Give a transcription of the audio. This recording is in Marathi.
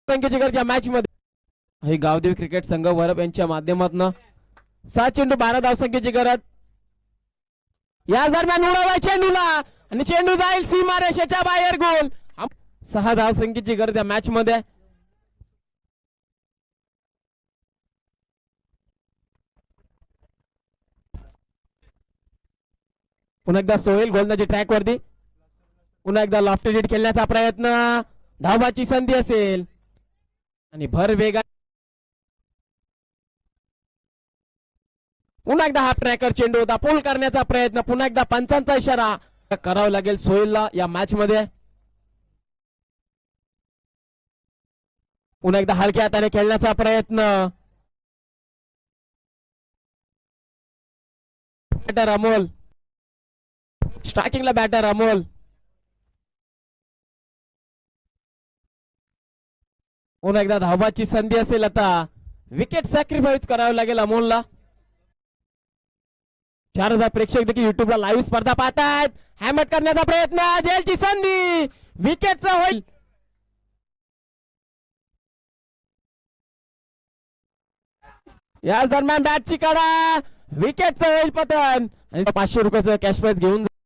संख्येची गरज या मॅच मध्ये हे गावदेवी क्रिकेट संघ वरप यांच्या माध्यमातून 7 चेंडू 12 धावसंख्येची गरज या दरम्यान उडवाय चेंडूला आणि चेंडू जाईल सीमारेषेच्या बाहेर गोल 6 धावसंख्येची गरज या मॅच मध्ये पुन्हा एकदा सोहेल गोलंदाजी ट्रॅक वरती पुन्हा एकदा लॉफ्टेड हिट खेळण्याचा प्रयत्न धावाची संधी असेल आणि भर वेगा पुन्हा एकदा हा ट्रॅकर चेंडू होता पोल करण्याचा प्रयत्न पुन्हा एकदा पंचांचा इशारा करावा लागेल सोहेलला या मॅच मध्ये पुन्हा एकदा हलक्या हाताने खेळण्याचा प्रयत्न बॅटर अमोल स्ट्रायकिंगला बॅटर अमोल पुन्हा एकदा धावाची संधी असेल आता विकेट सॅक्रिफाईस करावं लागेल अमोलला 4000 प्रेक्षक देखील युट्यूबला लाईव्ह स्पर्धा पाहतायत हॅमट करण्याचा प्रयत्न जेलची संधी विकेटचा होईल याच दरम्यान बॅटची कडा विकेटचं होईल पतन आणि 500 रुपयाचं कॅश प्राइज घेऊन